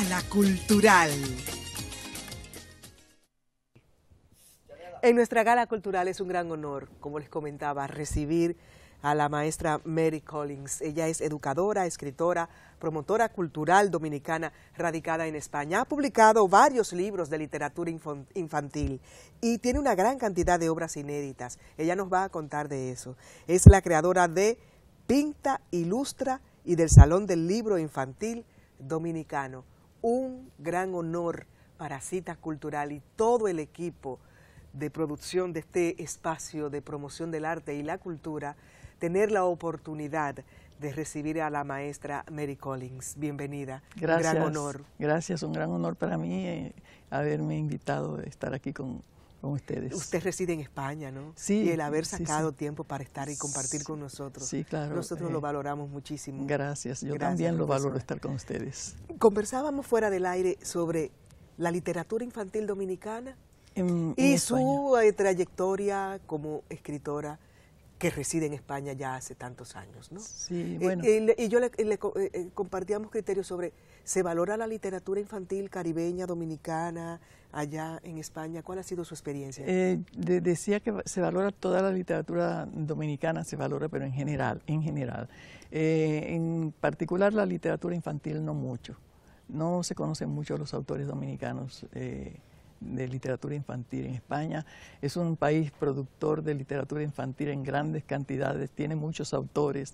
Gala Cultural. En nuestra Gala Cultural es un gran honor, como les comentaba, recibir a la maestra Mary Collins. Ella es educadora, escritora, promotora cultural dominicana radicada en España. Ha publicado varios libros de literatura infantil y tiene una gran cantidad de obras inéditas. Ella nos va a contar de eso. Es la creadora de Pinta, Ilustra y del Salón del Libro Infantil Dominicano. Un gran honor para Cita Cultural y todo el equipo de producción de este espacio de promoción del arte y la cultura, tener la oportunidad de recibir a la maestra Mary Collins. Bienvenida. Gracias. Un gran honor. Gracias, un gran honor para mí haberme invitado a estar aquí con ustedes. Usted reside en España, ¿no? Sí. Y el haber sacado sí. tiempo para estar y compartir con nosotros. Sí, claro. Nosotros lo valoramos muchísimo. Gracias. Yo Gracias, también lo profesora. valoro estar con ustedes. Conversábamos fuera del aire sobre la literatura infantil dominicana En y España. su trayectoria como escritora que reside en España ya hace tantos años, ¿no? Sí, bueno. Y yo le compartíamos criterios sobre, ¿se valora la literatura infantil caribeña, dominicana, allá en España? ¿Cuál ha sido su experiencia? Decía que se valora toda la literatura dominicana, se valora, pero en general. En particular la literatura infantil no mucho. No se conocen mucho los autores dominicanos de literatura infantil en España. Es un país productor de literatura infantil en grandes cantidades, tiene muchos autores.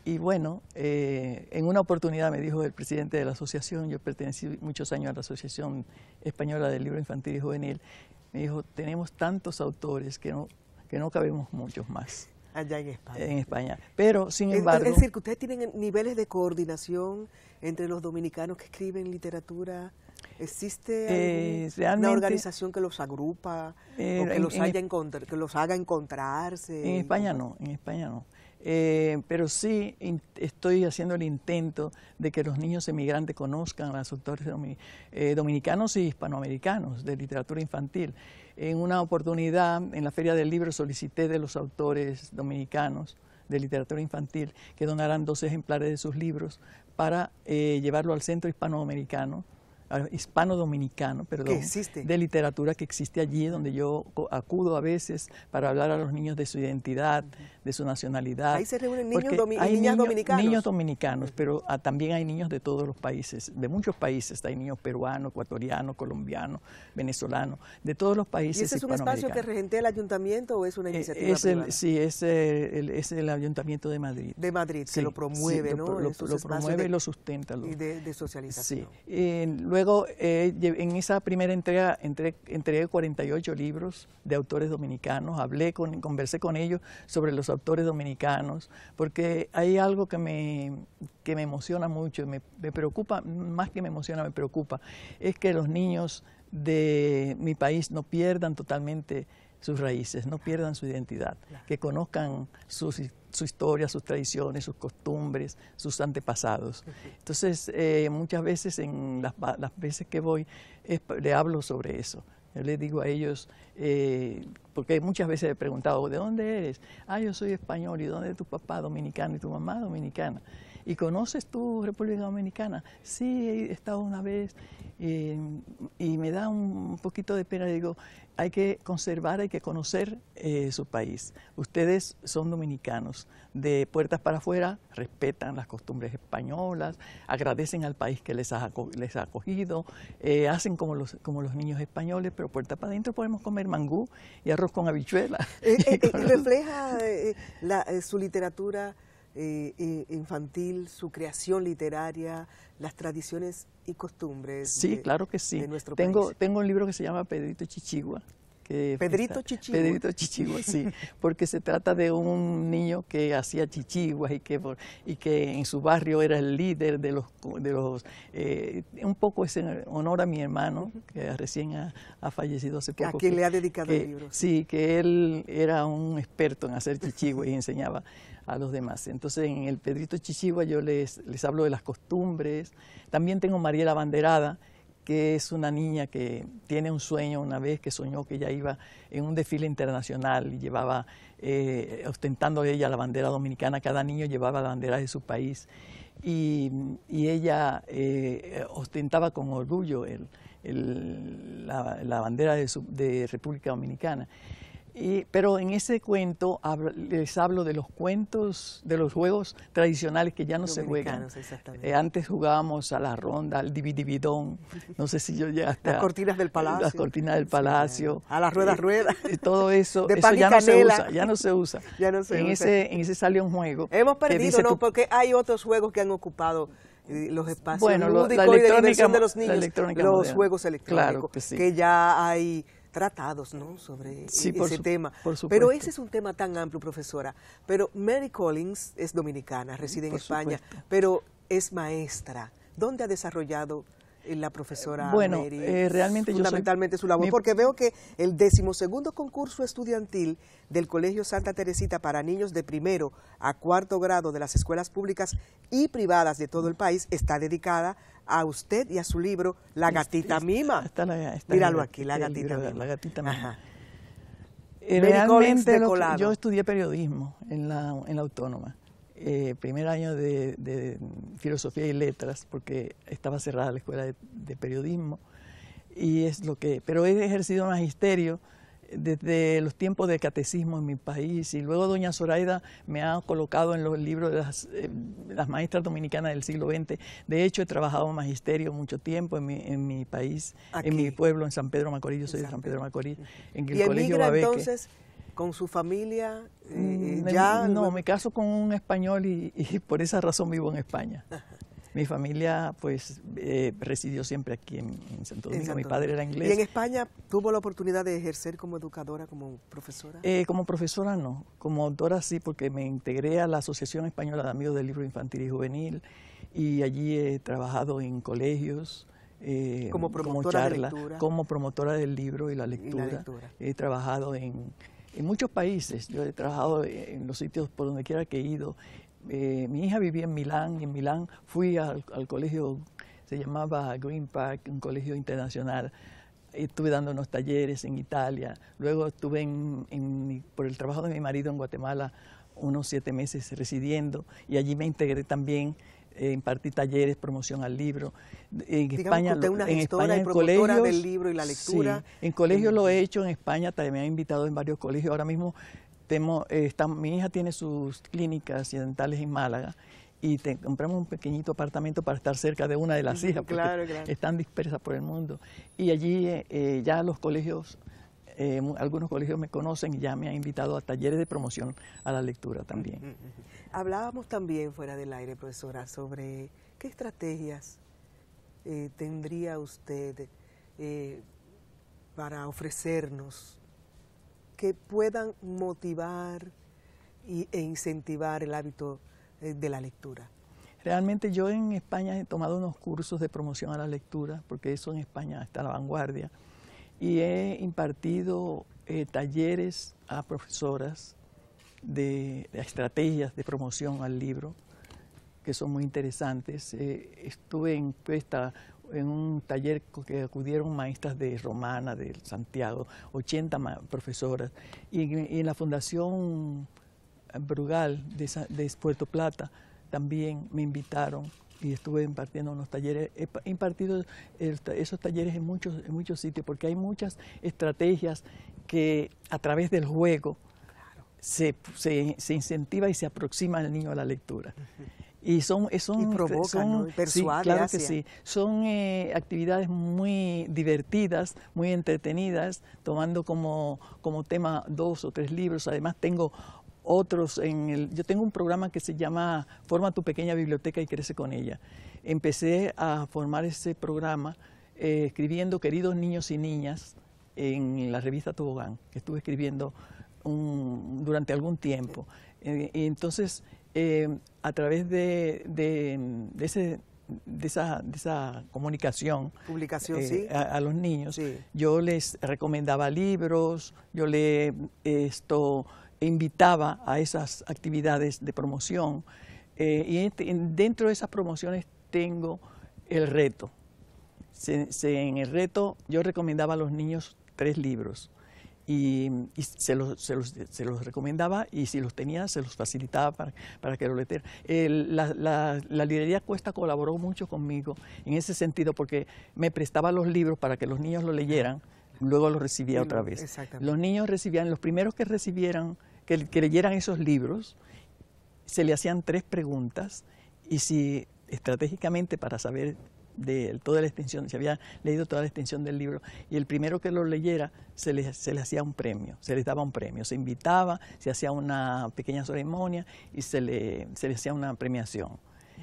Y bueno, en una oportunidad me dijo el presidente de la asociación, yo pertenecí muchos años a la Asociación Española del Libro Infantil y Juvenil, me dijo, tenemos tantos autores que no cabemos muchos más. Allá en España. En España. Pero, sin embargo... Es decir, que ustedes tienen niveles de coordinación entre los dominicanos que escriben literatura. ¿Existe una organización que los agrupa o que los haga encontrarse? En España no, en España no. Pero sí estoy haciendo el intento de que los niños emigrantes conozcan a los autores dominicanos y hispanoamericanos de literatura infantil. En una oportunidad, en la Feria del Libro, solicité de los autores dominicanos de literatura infantil que donaran 2 ejemplares de sus libros para llevarlo al Centro Hispano-Dominicano, perdón, de literatura que existe allí, donde yo acudo a veces para hablar a los niños de su identidad, de su nacionalidad. Ahí se reúnen niños y niñas dominicanos. Niños dominicanos, pero también hay niños de todos los países, de muchos países. Hay niños peruanos, ecuatorianos, colombianos, venezolanos, de todos los países. ¿Y ese es un espacio que regentea el ayuntamiento o es una iniciativa privada? Sí, es el Ayuntamiento de Madrid. De Madrid, sí, que lo promueve, sí, ¿no? Lo promueve y lo sustenta. Y de socialización. Sí. Luego, en esa primera entrega, entregué 48 libros de autores dominicanos, conversé con ellos sobre los autores dominicanos, porque hay algo que me emociona mucho, me preocupa, más que me emociona, me preocupa, es que los niños de mi país no pierdan totalmente sus raíces, no pierdan su identidad, que conozcan su historia, sus tradiciones, sus costumbres, sus antepasados. Entonces, muchas veces, en las veces que voy, le hablo sobre eso. Yo les digo a ellos, porque muchas veces he preguntado, ¿de dónde eres? Ah, yo soy español. ¿Y dónde es tu papá? Dominicano. ¿Y tu mamá? Dominicana. ¿Y conoces tu República Dominicana? Sí, he estado una vez y me da un poquito de pena. Digo, hay que conservar, hay que conocer su país. Ustedes son dominicanos, de puertas para afuera respetan las costumbres españolas, agradecen al país que les ha acogido, hacen como los niños españoles, pero puertas para adentro podemos comer mangú y arroz con habichuela. ¿Refleja su literatura infantil, su creación literaria, las tradiciones y costumbres? Sí, claro que sí. De nuestro país. Tengo un libro que se llama Pedrito Chichigua. ¿Pedrito Chichigua? Pedrito Chichigua, sí, porque se trata de un niño que hacía chichiguas y que en su barrio era el líder de los un poco es en honor a mi hermano, que recién ha fallecido hace poco. ¿A quién le ha dedicado el libro? Sí, que él era un experto en hacer chichiguas y enseñaba a los demás. Entonces, en el Pedrito Chichigua yo les hablo de las costumbres. También tengo Mariela Banderada, que es una niña que tiene un sueño, una vez que soñó que ella iba en un desfile internacional y llevaba, ostentando ella la bandera dominicana, cada niño llevaba la bandera de su país. y ella ostentaba con orgullo la bandera de República Dominicana. Pero en ese cuento les hablo de los cuentos, de los juegos tradicionales que ya no se juegan. Antes jugábamos a la ronda, al divididón, no sé si yo llegaste las cortinas del palacio. Las cortinas del palacio. Sí, a las ruedas. Todo eso, de eso ya no se usa, ya no se usa. Ya no se usa. En ese salió un juego. Hemos perdido, ¿no? Porque hay otros juegos que han ocupado los espacios bueno, lúdicos y de diversión de los niños, los juegos electrónicos, claro que, que ya hay tratados, ¿no?, sobre ese tema. Pero ese es un tema tan amplio, profesora. Pero Mary Collins es dominicana, reside en España, pero es maestra. ¿Dónde ha desarrollado la profesora Mary realmente fundamentalmente su labor? Porque veo que el 12º concurso estudiantil del Colegio Santa Teresita para niños de primero a cuarto grado de las escuelas públicas y privadas de todo el país está dedicada a usted y a su libro La Gatita Mima. Míralo aquí, La Gatita Mima. La Gatita Mima. Ajá. Realmente yo estudié periodismo en la Autónoma. Primer año de Filosofía y Letras, porque estaba cerrada la escuela de periodismo, pero he ejercido magisterio desde los tiempos de catecismo en mi país, y luego doña Zoraida me ha colocado en los libros de las maestras dominicanas del siglo XX. De hecho, he trabajado en magisterio mucho tiempo en mi país, aquí, en mi pueblo, en San Pedro Macorís. Yo soy de San Pedro Macorís, en el Colegio Babeque. Entonces, ¿con su familia No, me caso con un español y por esa razón vivo en España. Ajá. Mi familia, pues, residió siempre aquí en Santo Domingo. Mi padre era inglés. ¿Y en España tuvo la oportunidad de ejercer como educadora, como profesora? Como profesora no, como autora sí, porque me integré a la Asociación Española de Amigos del Libro Infantil y Juvenil, y allí he trabajado en colegios, como promotora de lectura, como promotora del libro y la lectura. He trabajado en muchos países. Yo he trabajado en los sitios por donde quiera que he ido. Mi hija vivía en Milán, y en Milán fui al colegio, se llamaba Green Park, un colegio internacional. Estuve dando unos talleres en Italia. Luego estuve por el trabajo de mi marido en Guatemala unos 7 meses residiendo, y allí me integré también. Impartí talleres, promoción al libro. En España, en colegios del libro y la lectura. Sí, en colegios lo he hecho, en España también me han invitado en varios colegios. Ahora mismo mi hija tiene sus clínicas dentales en Málaga, y compramos un pequeñito apartamento para estar cerca de una de las hijas, porque están dispersas por el mundo. Y allí ya los colegios, algunos colegios me conocen y ya me han invitado a talleres de promoción a la lectura también. Hablábamos también fuera del aire, profesora, sobre qué estrategias tendría usted para ofrecernos que puedan motivar e incentivar el hábito de la lectura. Realmente yo en España he tomado unos cursos de promoción a la lectura, porque eso en España está a la vanguardia, y he impartido talleres a profesoras de estrategias de promoción al libro, que son muy interesantes. Estuve en un taller que acudieron maestras de Romana, de Santiago, 80 profesoras, y en la Fundación Brugal de Puerto Plata también me invitaron, y estuve impartiendo unos talleres. He impartido esos talleres en muchos sitios, porque hay muchas estrategias que a través del juego se incentiva y se aproxima al niño a la lectura. Y provocan, ¿no? Y persuade, sí, claro que sí. Son actividades muy divertidas, muy entretenidas, tomando como tema 2 o 3 libros. Además tengo otros yo tengo un programa que se llama Forma tu pequeña biblioteca y crece con ella. Empecé a formar ese programa escribiendo Queridos niños y niñas en la revista Tobogán, que estuve escribiendo durante algún tiempo. Y entonces, a través de esa comunicación, publicación, sí, a los niños, sí, yo les recomendaba libros, yo invitaba a esas actividades de promoción, y dentro de esas promociones tengo el reto. En el reto yo recomendaba a los niños 3 libros, y se los recomendaba, y si los tenía se los facilitaba para que lo leyeran. La librería Cuesta colaboró mucho conmigo en ese sentido, porque me prestaba los libros para que los niños lo leyeran, luego los recibía otra vez. Los niños recibían, los primeros que recibieran, que leyeran esos libros, se le hacían 3 preguntas, y si estratégicamente, para saber de toda la extensión, se había leído toda la extensión del libro, y el primero que lo leyera se le hacía un premio, se les daba un premio, se invitaba, se hacía una pequeña ceremonia y se le hacía una premiación.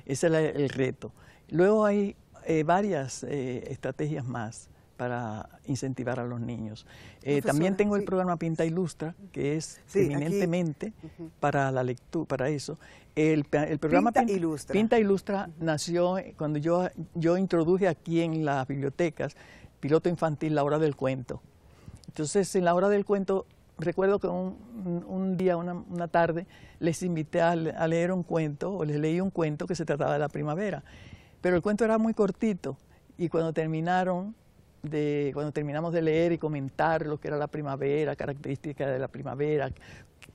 Ese era el reto. Luego hay varias estrategias más para incentivar a los niños. También tengo el programa Pinta Ilustra, que es eminentemente para la lectura, para eso. El programa Pinta Ilustra nació cuando yo introduje aquí en las bibliotecas, piloto infantil, la hora del cuento. Entonces, en la hora del cuento, recuerdo que un día, una tarde, les invité a leer un cuento, o les leí un cuento que se trataba de la primavera. Pero el cuento era muy cortito, y cuando terminamos de leer y comentar lo que era la primavera, características de la primavera,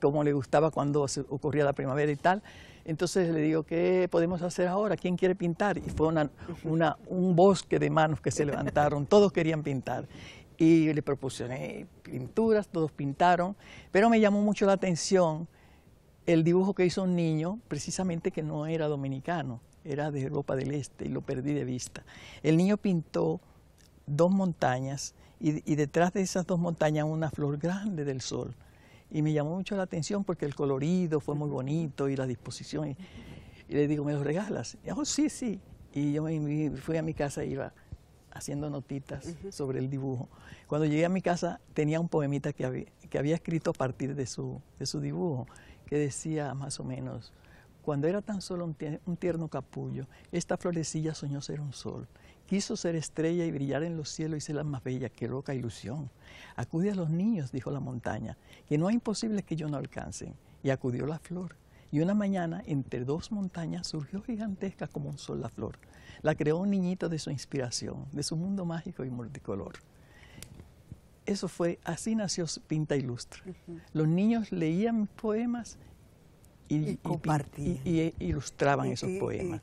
cómo le gustaba cuando ocurría la primavera y tal, entonces le digo, ¿qué podemos hacer ahora? ¿Quién quiere pintar? Y fue un bosque de manos que se levantaron, todos querían pintar. Y le proporcioné pinturas, todos pintaron, pero me llamó mucho la atención el dibujo que hizo un niño, precisamente que no era dominicano, era de Europa del Este, y lo perdí de vista. El niño pintó 2 montañas, y detrás de esas 2 montañas una flor grande del sol. Y me llamó mucho la atención porque el colorido fue muy bonito y la disposición. Y le digo, ¿me lo regalas? Y dijo, sí, sí. Y yo fui a mi casa e iba haciendo notitas sobre el dibujo. Cuando llegué a mi casa tenía un poemita que había escrito a partir de su dibujo, que decía más o menos: cuando era tan solo un tierno capullo, esta florecilla soñó ser un sol. Quiso ser estrella y brillar en los cielos y ser la más bella. ¡Qué loca ilusión! Acude a los niños, dijo la montaña, que no hay imposibles que ellos no alcancen. Y acudió la flor. Y una mañana, entre 2 montañas, surgió gigantesca como un sol la flor. La creó un niñito de su inspiración, de su mundo mágico y multicolor. Eso fue, así nació Pinta Ilustra. Los niños leían mis poemas y ilustraban esos poemas.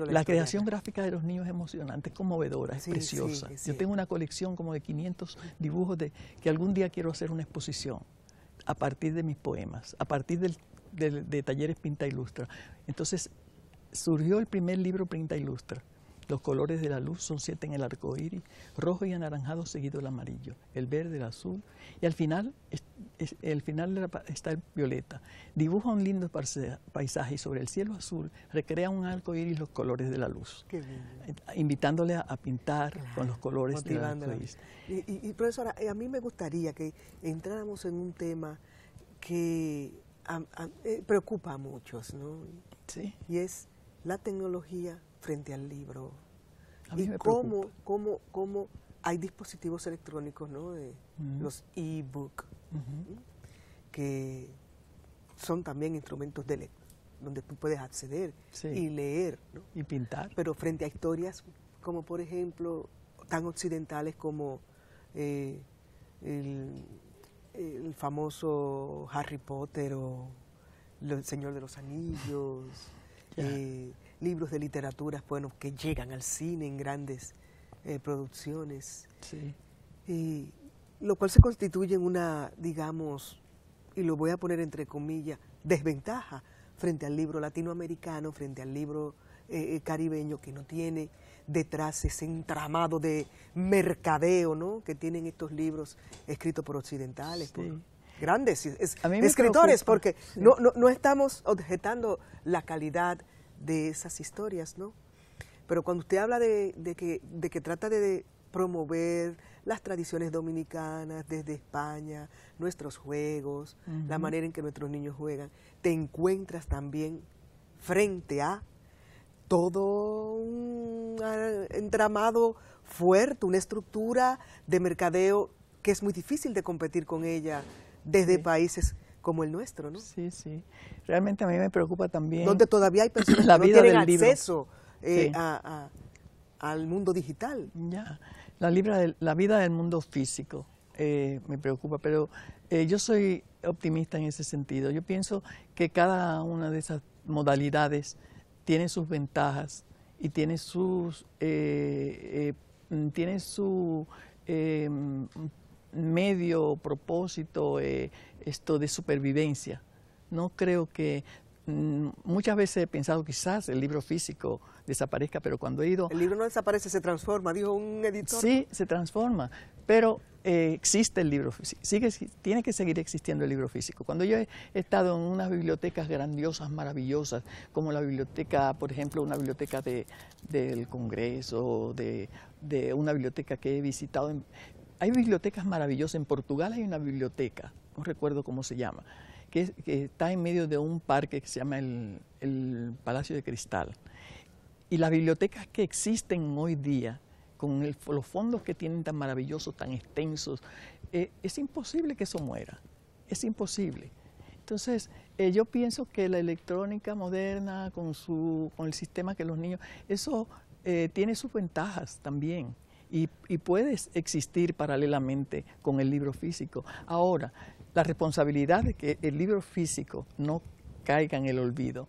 La creación gráfica de los niños es emocionante, es conmovedora, es preciosa. Yo tengo una colección como de 500 dibujos que algún día quiero hacer una exposición a partir de mis poemas, a partir de talleres Pinta Ilustra. Entonces surgió el primer libro Pinta Ilustra. Los colores de la luz son 7 en el arco iris, rojo y anaranjado seguido el amarillo, el verde, el azul, y al final está el violeta. Dibuja un lindo paisaje y sobre el cielo azul recrea un arco iris los colores de la luz. Qué bien. Invitándole a pintar con los colores del arco iris. Y profesora, a mí me gustaría que entráramos en un tema que preocupa a muchos, ¿no? Sí. Y es la tecnología frente al libro. A mí y me cómo hay dispositivos electrónicos, ¿no? Los e-book, que son también instrumentos de lectura, donde tú puedes acceder y leer, ¿no? Y pintar. Pero frente a historias como, por ejemplo, tan occidentales como el famoso Harry Potter o El Señor de los Anillos, libros de literatura, bueno, que llegan al cine en grandes producciones, y lo cual se constituye en una, digamos, y lo voy a poner entre comillas, desventaja frente al libro latinoamericano, frente al libro caribeño, que no tiene detrás ese entramado de mercadeo, ¿no?, que tienen estos libros escritos por occidentales, por grandes escritores, porque no estamos objetando la calidad de esas historias, ¿no? Pero cuando usted habla de que trata de promover las tradiciones dominicanas desde España, nuestros juegos, la manera en que nuestros niños juegan, te encuentras también frente a todo un entramado fuerte, una estructura de mercadeo que es muy difícil de competir con ella desde países como el nuestro, ¿no? Sí, sí. Realmente a mí me preocupa también... Donde todavía hay personas que no tienen acceso al mundo digital. Ya, la vida del mundo físico me preocupa, pero yo soy optimista en ese sentido. Yo pienso que cada una de esas modalidades tiene sus ventajas y tiene tiene su medio propósito, esto de supervivencia. No creo que muchas veces he pensado quizás el libro físico desaparezca, pero cuando he ido... El libro no desaparece, se transforma, dijo un editor. Sí, se transforma, pero existe el libro físico, tiene que seguir existiendo el libro físico. Cuando yo he estado en unas bibliotecas grandiosas, maravillosas, como la biblioteca, por ejemplo, una biblioteca del Congreso, de una biblioteca que he visitado. Hay bibliotecas maravillosas. En Portugal hay una biblioteca, no recuerdo cómo se llama, que está en medio de un parque que se llama el Palacio de Cristal. Y las bibliotecas que existen hoy día, con los fondos que tienen tan maravillosos, tan extensos, es imposible que eso muera, es imposible. Entonces, yo pienso que la electrónica moderna, con el sistema que los niños, eso tiene sus ventajas también. Y puede existir paralelamente con el libro físico. Ahora, la responsabilidad de que el libro físico no caiga en el olvido,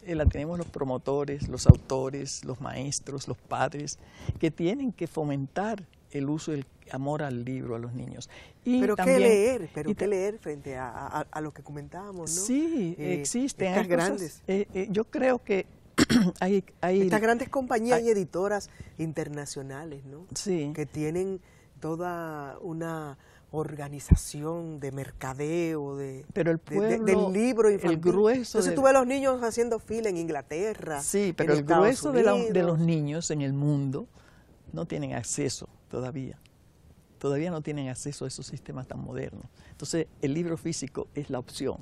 la tenemos los promotores, los autores, los maestros, los padres, que tienen que fomentar el uso del amor al libro a los niños. Y pero también, qué leer frente a lo que comentábamos, ¿no? Sí, existen. Estas grandes. Yo creo que hay estas grandes compañías y editoras internacionales, ¿no? Sí. Que tienen toda una organización de mercadeo, pero el pueblo, del libro infantil. El grueso. Entonces tú ves a los niños haciendo fila en Inglaterra. Sí, pero el grueso de los niños en el mundo no tienen acceso todavía. Todavía no tienen acceso a esos sistemas tan modernos. Entonces el libro físico es la opción.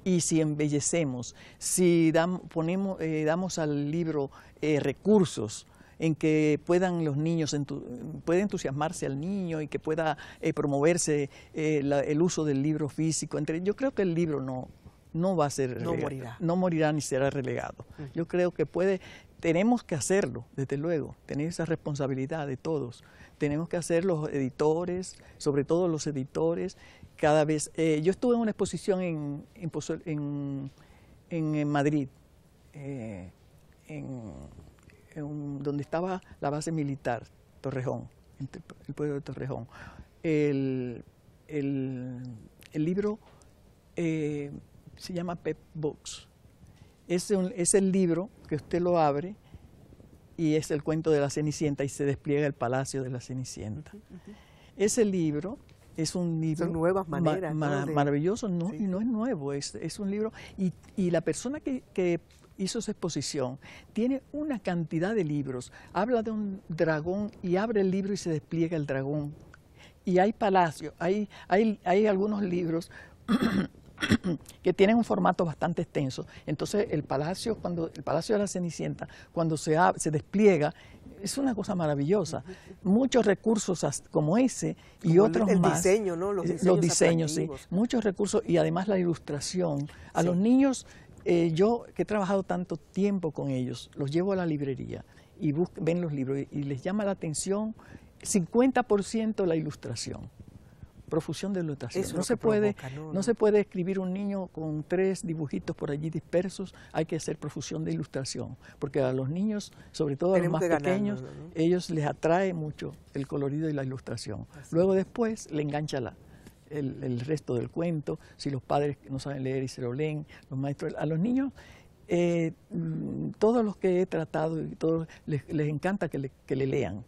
Y si embellecemos, si damos al libro recursos en que puedan los niños, puede entusiasmarse al niño y que pueda promoverse el uso del libro físico. Yo creo que el libro no va a ser relegado, no morirá ni será relegado. Yo creo que tenemos que hacerlo, desde luego, tener esa responsabilidad de todos. Tenemos que hacer los editores, sobre todo los editores, cada vez. Yo estuve en una exposición en Madrid, donde estaba la base militar, Torrejón, el pueblo de Torrejón. El libro se llama Pep Books. Es el libro que usted lo abre y es el cuento de la Cenicienta y se despliega el palacio de la Cenicienta. Ese libro es un libro... Son nuevas maneras, maravilloso, no, sí. Y no es nuevo, es un libro... Y la persona que hizo esa exposición tiene una cantidad de libros. Habla de un dragón y abre el libro y se despliega el dragón. Y hay palacios, hay algunos libros que tienen un formato bastante extenso. Entonces el palacio de la Cenicienta, cuando se despliega, es una cosa maravillosa. Muchos recursos como ese y como otros más. El diseño, ¿no? Los diseños, sí. Muchos recursos y además la ilustración. A los niños, yo que he trabajado tanto tiempo con ellos, los llevo a la librería y ven los libros y les llama la atención 50% la ilustración. Profusión de ilustración. No se puede escribir un niño con 3 dibujitos por allí dispersos, hay que hacer profusión de ilustración, porque a los niños, sobre todo a los más pequeños, ellos les atrae mucho el colorido y la ilustración. Luego después le engancha el resto del cuento, si los padres no saben leer y se lo leen, los maestros, a los niños, todos los que he tratado, les encanta que le lean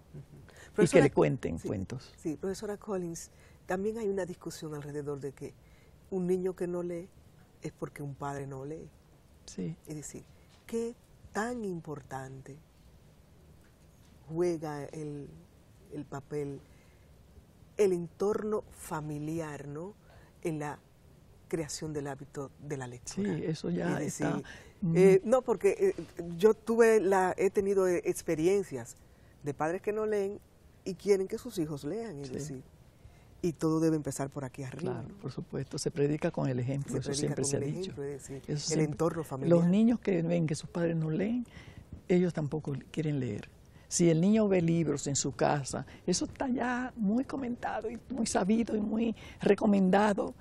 y que le cuenten cuentos. Sí, profesora Collins, también hay una discusión alrededor de que un niño que no lee es porque un padre no lee. Sí. Es decir, ¿qué tan importante juega el papel, el entorno familiar, ¿no?, en la creación del hábito de la lectura? Sí, eso ya está. No, porque yo he tenido experiencias de padres que no leen y quieren que sus hijos lean, es decir, y todo debe empezar por aquí arriba. Claro, ¿no? Por supuesto, se predica con el ejemplo, eso siempre se ha dicho. El entorno familiar. Los niños que ven que sus padres no leen, ellos tampoco quieren leer. Si el niño ve libros en su casa, eso está ya muy comentado y muy sabido y muy recomendado.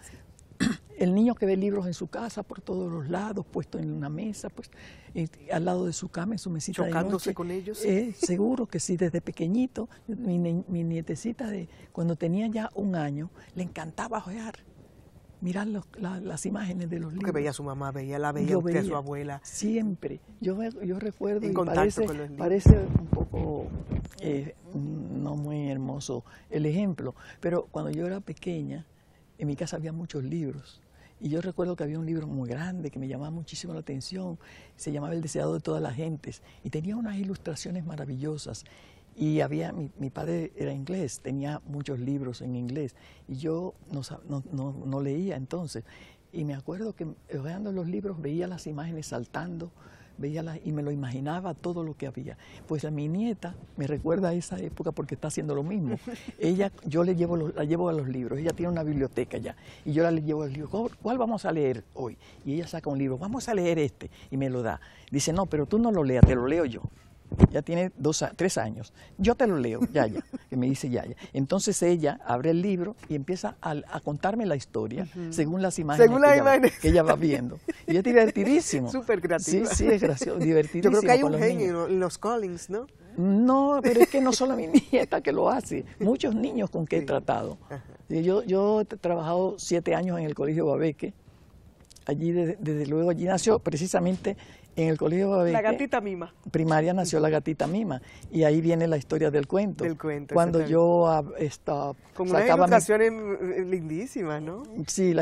El niño que ve libros en su casa por todos los lados, puesto en una mesa, pues al lado de su cama, en su mesita de noche. ¿Chocándose con ellos? Seguro que sí, desde pequeñito. Mi nietecita, cuando tenía ya 1 año, le encantaba ojear, mirar las imágenes de los libros. Porque veía a su mamá, veía usted a su abuela. Siempre. Yo recuerdo, En y contacto con los libros. parece un poco no muy hermoso el ejemplo, pero cuando yo era pequeña, en mi casa había muchos libros. Y yo recuerdo que había un libro muy grande que me llamaba muchísimo la atención, se llamaba El deseado de todas las gentes, y tenía unas ilustraciones maravillosas. Y mi padre era inglés, tenía muchos libros en inglés, y yo no leía entonces. Y me acuerdo que hojeando los libros veía las imágenes saltando, y me lo imaginaba todo lo que había. Pues a mi nieta me recuerda a esa época porque está haciendo lo mismo. Yo la llevo a los libros, ella tiene una biblioteca ya, y yo le llevo al libro. ¿Cuál vamos a leer hoy? Y ella saca un libro, vamos a leer este, y me lo da. Dice, no, pero tú no lo leas, te lo leo yo. Ya tiene 3 años. Yo te lo leo, Yaya, que me dice Yaya. Entonces ella abre el libro y empieza a contarme la historia según las imágenes, que ella va viendo. Y es divertidísimo. Súper creativa. Sí, es gracioso, divertidísimo. Yo creo que hay un genio en los Collins, ¿no? No, pero es que no solo mi nieta que lo hace, muchos niños con que he tratado. Yo he trabajado 7 años en el Colegio Babeque. Allí, desde luego, allí nació precisamente en el Colegio Babeque. La gatita mima. Primaria nació la gatita mima. Y ahí viene la historia del cuento. Cuando yo con unas ilustraciones lindísimas, ¿no? Sí,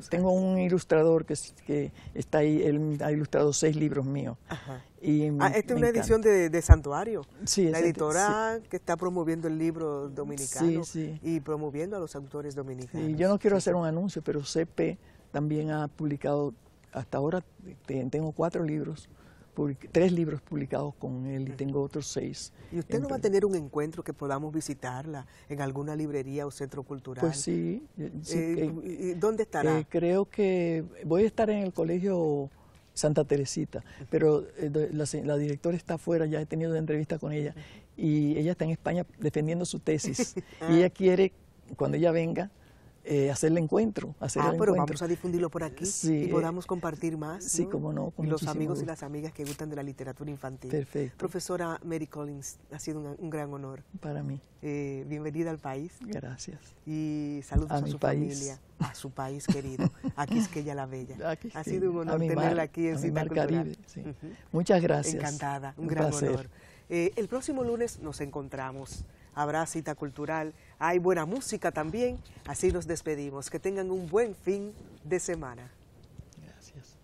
tengo un ilustrador que está ahí, él ha ilustrado 6 libros míos. Ajá. Esta es una edición de Santuario, sí, la editora que está promoviendo el libro dominicano y promoviendo a los autores dominicanos. Sí, yo no quiero hacer un anuncio, pero CP también ha publicado, hasta ahora tengo 4 libros, 3 libros publicados con él y tengo otros 6. ¿Y usted no va a tener un encuentro que podamos visitarla en alguna librería o centro cultural? Pues sí. ¿Dónde estará? Creo que voy a estar en el Colegio Santa Teresita, pero la directora está afuera, ya he tenido entrevista con ella, y ella está en España defendiendo su tesis, y ella quiere, cuando ella venga, hacer el encuentro. Pero vamos a difundirlo por aquí y podamos compartir más. Sí, ¿no? cómo no. Y los amigos y las amigas que gustan de la literatura infantil. Perfecto. Profesora Mary Collins, ha sido un gran honor. Para mí. Bienvenida al país. Gracias. Y saludos a su familia, a su país querido, a Quisqueya la Bella. Ha sido un honor tenerla aquí en Cita Cultural. Caribe, sí. Muchas gracias. Encantada, un gran honor. El próximo lunes nos encontramos. Habrá cita cultural, hay buena música también, así nos despedimos. Que tengan un buen fin de semana. Gracias.